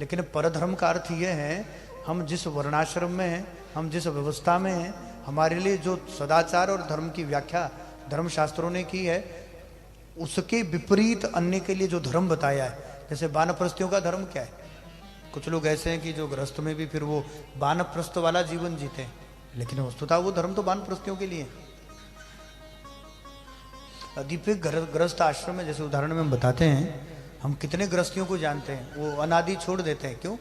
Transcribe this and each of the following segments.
लेकिन परधर्म का अर्थ ये है, हम जिस वर्णाश्रम में हैं, हम जिस व्यवस्था में हैं, हमारे लिए जो सदाचार और धर्म की व्याख्या धर्मशास्त्रों ने की है, उसके विपरीत अन्य के लिए जो धर्म बताया है। जैसे वानप्रस्थियों का धर्म क्या है? कुछ लोग ऐसे हैं कि जो गृहस्थ में भी फिर वो वानप्रस्थ वाला जीवन जीते हैं, लेकिन वस्तुतः वो धर्म तो वानप्रस्थियों के लिए है। अधिक गृहस्थ आश्रम में, जैसे उदाहरण में हम बताते हैं, हम कितने गृहस्थियों को जानते हैं, वो अनादि छोड़ देते हैं। क्यों?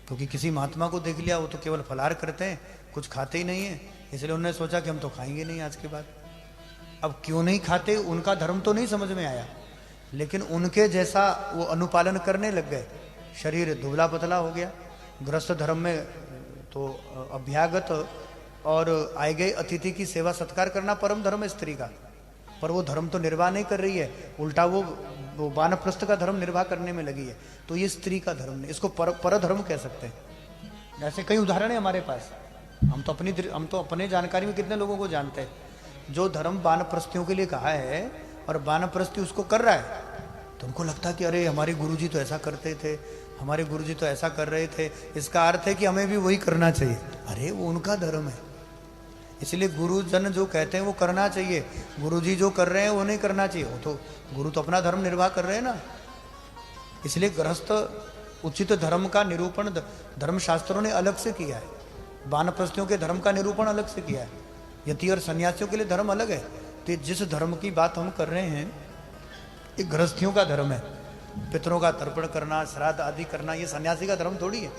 क्योंकि किसी महात्मा को देख लिया, वो तो केवल फलाहार करते हैं, कुछ खाते ही नहीं है, इसलिए उन्होंने सोचा कि हम तो खाएंगे नहीं आज के बाद। अब क्यों नहीं खाते, उनका धर्म तो नहीं समझ में आया, लेकिन उनके जैसा वो अनुपालन करने लग गए, शरीर दुबला पतला हो गया। गृहस्थ धर्म में तो अभ्यागत और आए गए अतिथि की सेवा सत्कार करना परम धर्म है स्त्री का, पर वो धर्म तो निर्वाह नहीं कर रही है, उल्टा वो वानप्रस्थ का धर्म निर्वाह करने में लगी है। तो ये स्त्री का धर्म नहीं, इसको परधर्म कह सकते हैं। ऐसे कई उदाहरण है हमारे पास। हम तो अपने जानकारी में कितने लोगों को जानते हैं जो धर्म वानप्रस्थियों के लिए कहा है और वानप्रस्थी उसको कर रहा है, तो उनको लगता है कि अरे हमारे गुरुजी तो ऐसा करते थे, हमारे गुरुजी तो ऐसा कर रहे थे, इसका अर्थ है कि हमें भी वही करना चाहिए। अरे वो उनका धर्म है, इसलिए गुरुजन जो कहते हैं वो करना चाहिए, गुरुजी जो कर रहे हैं वो नहीं करना चाहिए। वो तो गुरु तो अपना धर्म निर्वाह कर रहे हैं ना। इसलिए गृहस्थ उचित धर्म का निरूपण धर्मशास्त्रों ने अलग से किया है, वानप्रस्थियों के धर्म का निरूपण अलग से किया है, यति और सन्यासियों के लिए धर्म अलग है। तो जिस धर्म की बात हम कर रहे हैं ये गृहस्थियों का धर्म है। पितरों का तर्पण करना, श्राद्ध आदि करना, ये सन्यासी का धर्म थोड़ी है।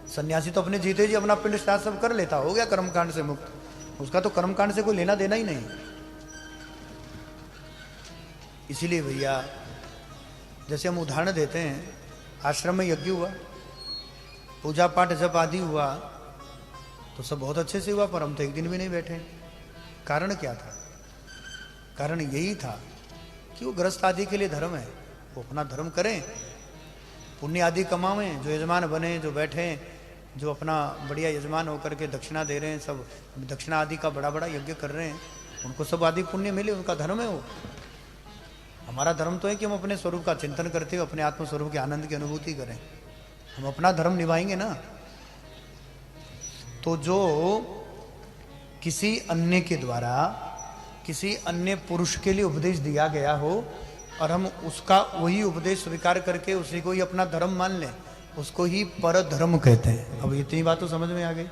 सन्यासी तो अपने जीते जी अपना पिंड श्राद्ध सब कर लेता, हो गया कर्मकांड से मुक्त, उसका तो कर्मकांड से कोई लेना देना ही नहीं। इसीलिए भैया जैसे हम उदाहरण देते हैं, आश्रम में यज्ञ हुआ, पूजा पाठ जब आदि हुआ तो सब बहुत अच्छे से हुआ, पर हम तो एक दिन भी नहीं बैठे। कारण क्या था? कारण यही था कि वो गृहस्थ आदि के लिए धर्म है, वो अपना धर्म करें, पुण्य आदि कमावें, जो यजमान बने, जो बैठे, जो अपना बढ़िया यजमान होकर के दक्षिणा दे रहे हैं, सब दक्षिणा आदि का बड़ा बड़ा यज्ञ कर रहे हैं, उनको सब आदि पुण्य मिले, उनका धर्म है वो। हमारा धर्म तो है कि हम अपने स्वरूप का चिंतन करते हुए अपने आत्म स्वरूप के आनंद की अनुभूति करें, हम अपना धर्म निभाएंगे ना। तो जो किसी अन्य के द्वारा किसी अन्य पुरुष के लिए उपदेश दिया गया हो और हम उसका वही उपदेश स्वीकार करके उसी को ही अपना धर्म मान लें, उसको ही परधर्म कहते हैं। अब इतनी बात तो समझ में आ गई।